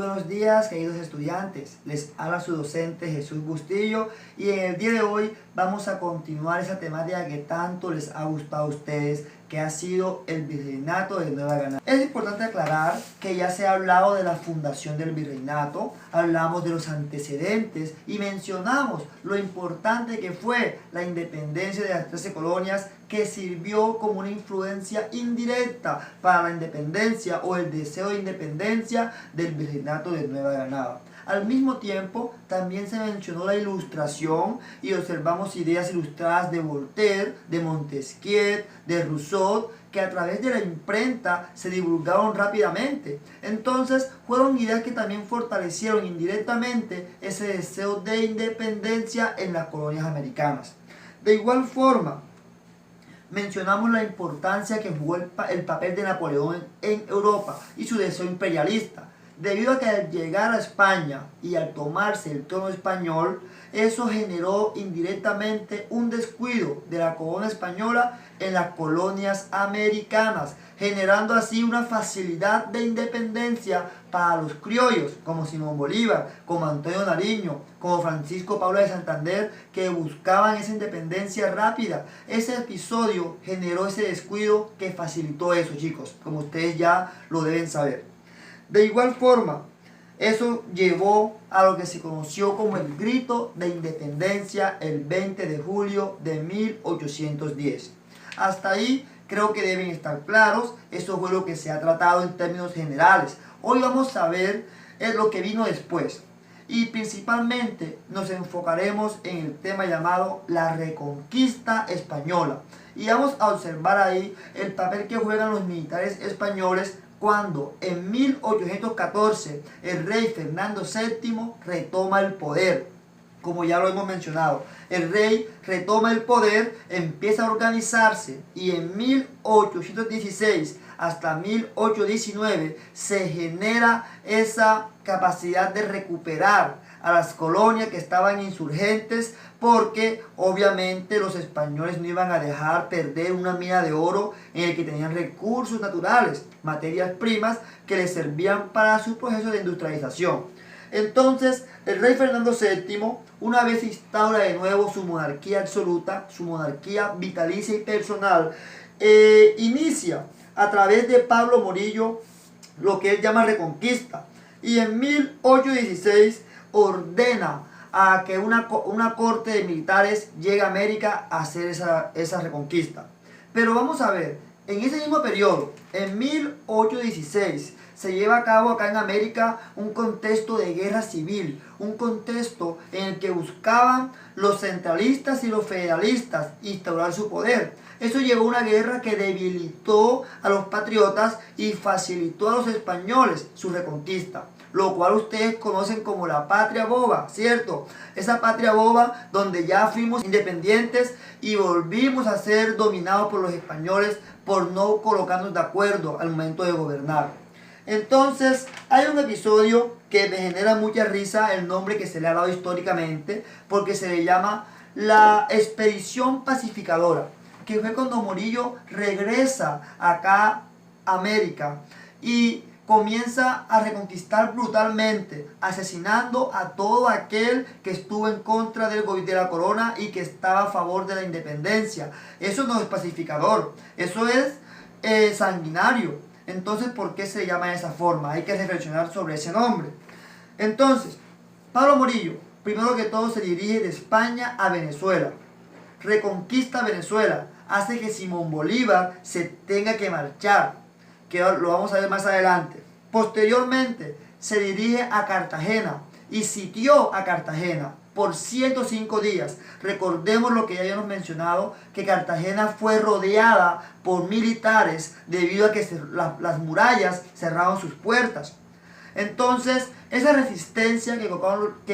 Buenos días, queridos estudiantes. Les habla su docente Jesús Bustillo y en el día de hoy vamos a continuar esa temática que tanto les ha gustado a ustedes, que ha sido el virreinato de Nueva Granada. Es importante aclarar que ya se ha hablado de la fundación del virreinato, hablamos de los antecedentes y mencionamos lo importante que fue la independencia de las 13 colonias, que sirvió como una influencia indirecta para la independencia o el deseo de independencia del virreinato de Nueva Granada. Al mismo tiempo, también se mencionó la ilustración y observamos ideas ilustradas de Voltaire, de Montesquieu, de Rousseau, que a través de la imprenta se divulgaron rápidamente. Entonces, fueron ideas que también fortalecieron indirectamente ese deseo de independencia en las colonias americanas. De igual forma, mencionamos la importancia que jugó el papel de Napoleón en Europa y su deseo imperialista, debido a que al llegar a España y al tomarse el trono español, eso generó indirectamente un descuido de la corona española en las colonias americanas, generando así una facilidad de independencia para los criollos, como Simón Bolívar, como Antonio Nariño, como Francisco Paula de Santander, que buscaban esa independencia rápida. Ese episodio generó ese descuido que facilitó eso, chicos, como ustedes ya lo deben saber. De igual forma, eso llevó a lo que se conoció como el Grito de Independencia el 20 de julio de 1810. Hasta ahí creo que deben estar claros. Eso fue lo que se ha tratado en términos generales. Hoy vamos a ver lo que vino después. Y principalmente nos enfocaremos en el tema llamado la Reconquista Española. Y vamos a observar ahí el papel que juegan los militares españoles cuando en 1814 el rey Fernando VII retoma el poder. Como ya lo hemos mencionado, el rey retoma el poder, empieza a organizarse y en 1816 hasta 1819 se genera esa capacidad de recuperar a las colonias que estaban insurgentes, porque obviamente los españoles no iban a dejar perder una mina de oro en el que tenían recursos naturales, materias primas que les servían para su proceso de industrialización. Entonces, el rey Fernando VII, una vez instaura de nuevo su monarquía absoluta, su monarquía vitalicia y personal, inicia a través de Pablo Morillo lo que él llama Reconquista. Y en 1816 ordena a que una corte de militares llegue a América a hacer esa reconquista. Pero vamos a ver, en ese mismo periodo, en 1816, se lleva a cabo acá en América un contexto de guerra civil, un contexto en el que buscaban los centralistas y los federalistas instaurar su poder. Eso llevó a una guerra que debilitó a los patriotas y facilitó a los españoles su reconquista, lo cual ustedes conocen como la patria boba, ¿cierto? Esa patria boba donde ya fuimos independientes y volvimos a ser dominados por los españoles por no colocarnos de acuerdo al momento de gobernar. Entonces, hay un episodio que me genera mucha risa, el nombre que se le ha dado históricamente, porque se le llama la Expedición Pacificadora, que fue cuando Morillo regresa acá a América y comienza a reconquistar brutalmente, asesinando a todo aquel que estuvo en contra del gobierno de la corona y que estaba a favor de la independencia. Eso no es pacificador, eso es sanguinario. Entonces, ¿por qué se llama de esa forma? Hay que reflexionar sobre ese nombre. Entonces, Pablo Morillo, primero que todo, se dirige de España a Venezuela. Reconquista Venezuela, hace que Simón Bolívar se tenga que marchar, que lo vamos a ver más adelante. Posteriormente, se dirige a Cartagena y sitió a Cartagena por 105 días. Recordemos lo que ya habíamos mencionado, que Cartagena fue rodeada por militares debido a que las murallas cerraron sus puertas. Entonces, esa resistencia que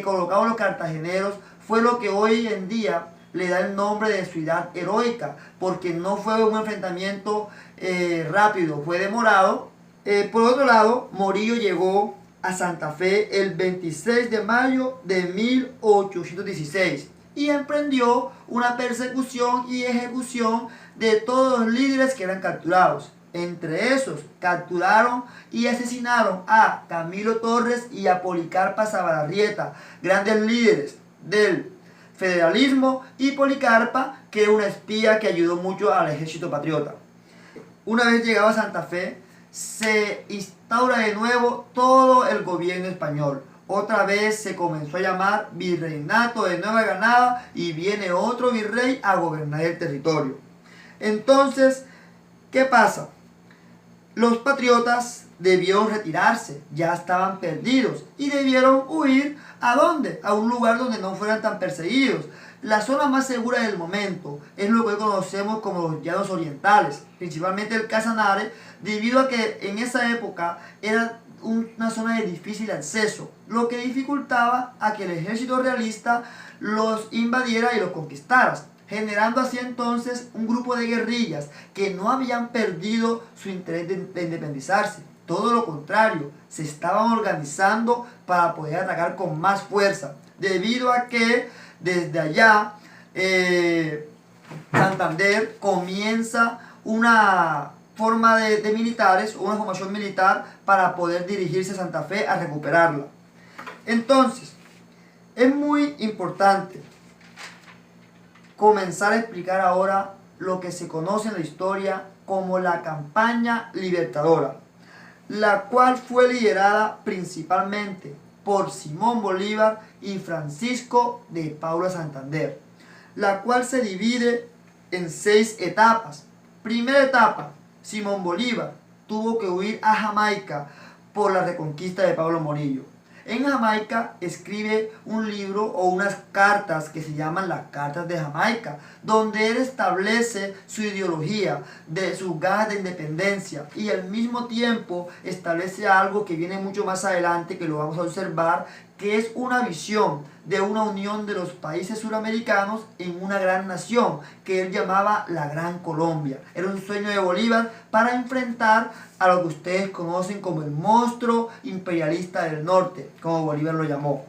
colocaban los cartageneros fue lo que hoy en día le da el nombre de ciudad heroica, porque no fue un enfrentamiento rápido, fue demorado. Por otro lado, Morillo llegó a Santa Fe el 26 de mayo de 1816 y emprendió una persecución y ejecución de todos los líderes que eran capturados. Entre esos, capturaron y asesinaron a Camilo Torres y a Policarpa Sabarrieta, grandes líderes del federalismo, y Policarpa, que era una espía que ayudó mucho al ejército patriota. Una vez llegado a Santa Fe, se instaura de nuevo todo el gobierno español. Otra vez se comenzó a llamar Virreinato de Nueva Granada y viene otro virrey a gobernar el territorio. Entonces, ¿qué pasa? Los patriotas debieron retirarse, ya estaban perdidos y debieron huir. ¿A dónde? A un lugar donde no fueran tan perseguidos. La zona más segura del momento es lo que hoy conocemos como los llanos orientales, principalmente el Casanare, debido a que en esa época era una zona de difícil acceso, lo que dificultaba a que el ejército realista los invadiera y los conquistara, generando así entonces un grupo de guerrillas que no habían perdido su interés de independizarse. Todo lo contrario, se estaban organizando para poder atacar con más fuerza, debido a que desde allá Santander comienza una forma de militares, una formación militar para poder dirigirse a Santa Fe a recuperarla. Entonces, es muy importante comenzar a explicar ahora lo que se conoce en la historia como la campaña libertadora, la cual fue liderada principalmente por Simón Bolívar y Francisco de Paula Santander, la cual se divide en 6 etapas. Primera etapa, Simón Bolívar tuvo que huir a Jamaica por la reconquista de Pablo Morillo. En Jamaica escribe un libro o unas cartas que se llaman las Cartas de Jamaica, donde él establece su ideología, de sus ganas de independencia, y al mismo tiempo establece algo que viene mucho más adelante, que lo vamos a observar, que es una visión de una unión de los países suramericanos en una gran nación, que él llamaba la Gran Colombia. Era un sueño de Bolívar para enfrentar a lo que ustedes conocen como el monstruo imperialista del norte, como Bolívar lo llamó.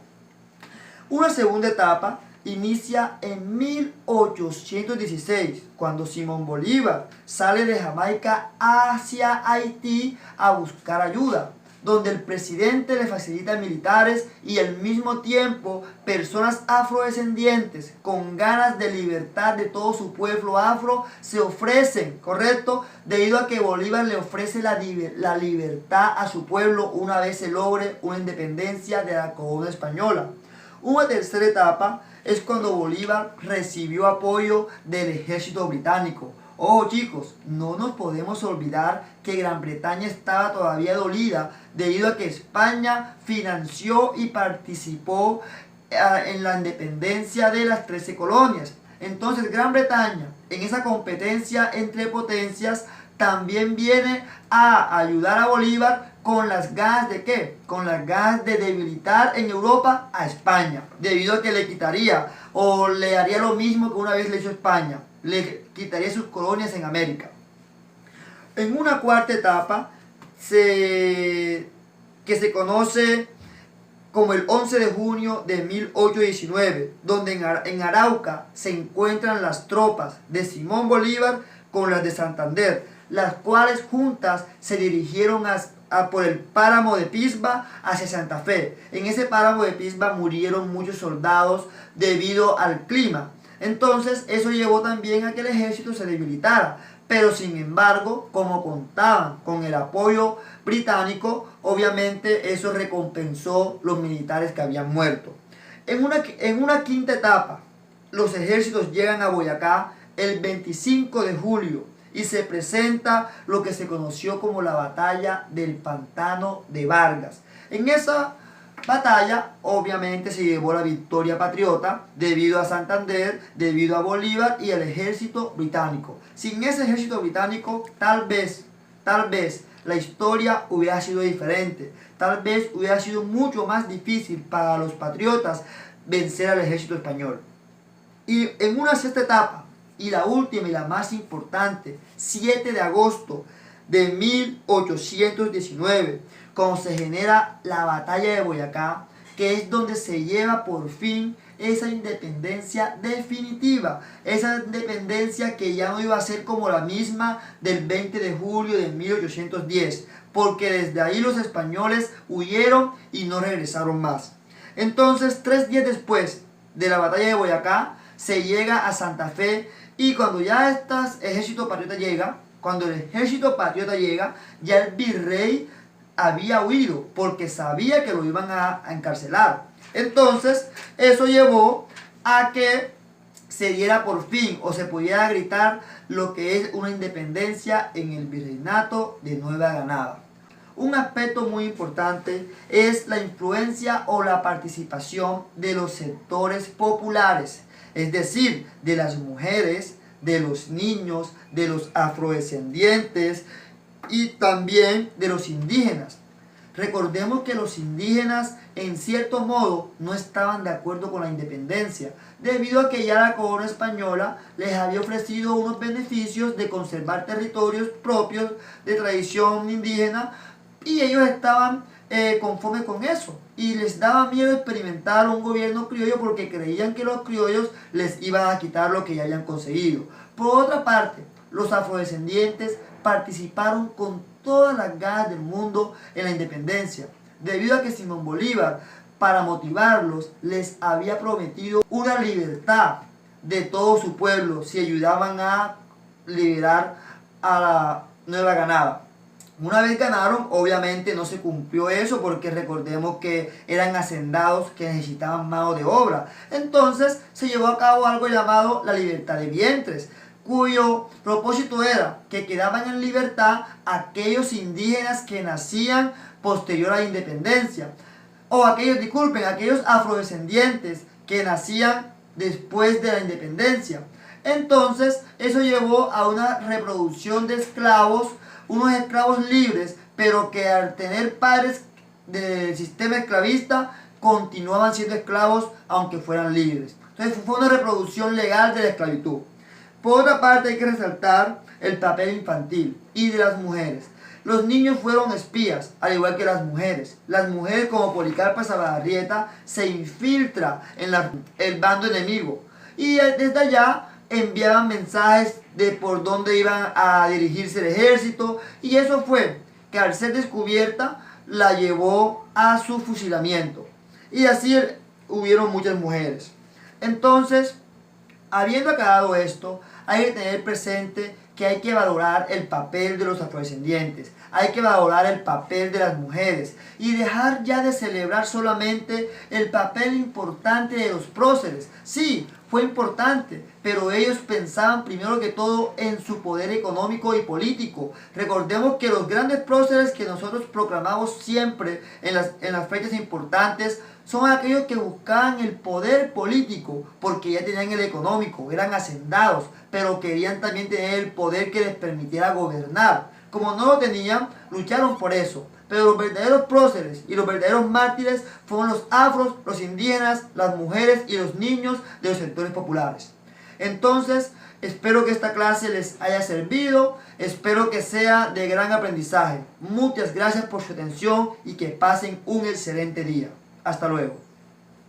Una segunda etapa inicia en 1816, cuando Simón Bolívar sale de Jamaica hacia Haití a buscar ayuda, donde el presidente le facilita militares y al mismo tiempo personas afrodescendientes con ganas de libertad de todo su pueblo afro se ofrecen, ¿correcto? Debido a que Bolívar le ofrece la libertad a su pueblo una vez se logre una independencia de la corona española. Una tercera etapa es cuando Bolívar recibió apoyo del ejército británico. Ojo chicos, no nos podemos olvidar que Gran Bretaña estaba todavía dolida debido a que España financió y participó en la independencia de las 13 colonias. Entonces Gran Bretaña, en esa competencia entre potencias, también viene a ayudar a Bolívar con las ganas de ¿qué? Con las ganas de debilitar en Europa a España, debido a que le quitaría o le haría lo mismo que una vez le hizo España, le quitaría sus colonias en América. En una cuarta etapa, que se conoce como el 11 de junio de 1819, donde en Arauca se encuentran las tropas de Simón Bolívar con las de Santander, las cuales juntas se dirigieron por el páramo de Pisba hacia Santa Fe. En ese páramo de Pisba murieron muchos soldados debido al clima. Entonces eso llevó también a que el ejército se debilitara. Pero sin embargo, como contaban con el apoyo británico, obviamente eso recompensó los militares que habían muerto. En una quinta etapa, los ejércitos llegan a Boyacá el 25 de julio y se presenta lo que se conoció como la batalla del Pantano de Vargas. En esa batalla obviamente se llevó la victoria patriota debido a Santander, debido a Bolívar y al ejército británico. Sin ese ejército británico tal vez la historia hubiera sido diferente. Tal vez hubiera sido mucho más difícil para los patriotas vencer al ejército español. Y en una sexta etapa, y la última y la más importante, 7 de agosto de 1819, cuando se genera la batalla de Boyacá, que es donde se lleva por fin esa independencia definitiva, esa independencia que ya no iba a ser como la misma del 20 de julio de 1810, porque desde ahí los españoles huyeron y no regresaron más. Entonces, 3 días después de la batalla de Boyacá, se llega a Santa Fe, y cuando ya el ejército patriota llega, ya el virrey había huido porque sabía que lo iban a encarcelar. Entonces, eso llevó a que se diera por fin o se pudiera gritar lo que es una independencia en el virreinato de Nueva Granada. Un aspecto muy importante es la influencia o la participación de los sectores populares, es decir, de las mujeres, de los niños, de los afrodescendientes y también de los indígenas. Recordemos que los indígenas en cierto modo no estaban de acuerdo con la independencia, debido a que ya la corona española les había ofrecido unos beneficios de conservar territorios propios de tradición indígena, y ellos estaban conformes con eso, y les daba miedo experimentar un gobierno criollo porque creían que los criollos les iban a quitar lo que ya habían conseguido. Por otra parte, los afrodescendientes participaron con todas las ganas del mundo en la independencia, debido a que Simón Bolívar, para motivarlos, les había prometido una libertad de todo su pueblo si ayudaban a liberar a la Nueva Granada. Una vez ganaron, obviamente no se cumplió eso, porque recordemos que eran hacendados que necesitaban mano de obra. Entonces se llevó a cabo algo llamado la libertad de vientres, cuyo propósito era que quedaban en libertad aquellos indígenas que nacían posterior a la independencia, o aquellos afrodescendientes que nacían después de la independencia. Entonces eso llevó a una reproducción de esclavos, unos esclavos libres, pero que al tener padres del sistema esclavista continuaban siendo esclavos aunque fueran libres. Entonces fue una reproducción legal de la esclavitud. Por otra parte, hay que resaltar el papel infantil y de las mujeres. Los niños fueron espías, al igual que las mujeres. Las mujeres, como Policarpa Salabarrieta, se infiltra en el bando enemigo, y desde allá enviaban mensajes de por dónde iban a dirigirse el ejército, y eso fue que al ser descubierta la llevó a su fusilamiento, y así hubieron muchas mujeres. Entonces, habiendo aclarado esto, hay que tener presente que hay que valorar el papel de los afrodescendientes, hay que valorar el papel de las mujeres y dejar ya de celebrar solamente el papel importante de los próceres. Sí, fue importante, pero ellos pensaban primero que todo en su poder económico y político. Recordemos que los grandes próceres que nosotros proclamamos siempre en las fechas importantes son aquellos que buscaban el poder político, porque ya tenían el económico, eran hacendados, pero querían también tener el poder que les permitiera gobernar. Como no lo tenían, lucharon por eso. Pero los verdaderos próceres y los verdaderos mártires fueron los afros, los indígenas, las mujeres y los niños de los sectores populares. Entonces, espero que esta clase les haya servido, espero que sea de gran aprendizaje. Muchas gracias por su atención y que pasen un excelente día. Hasta luego.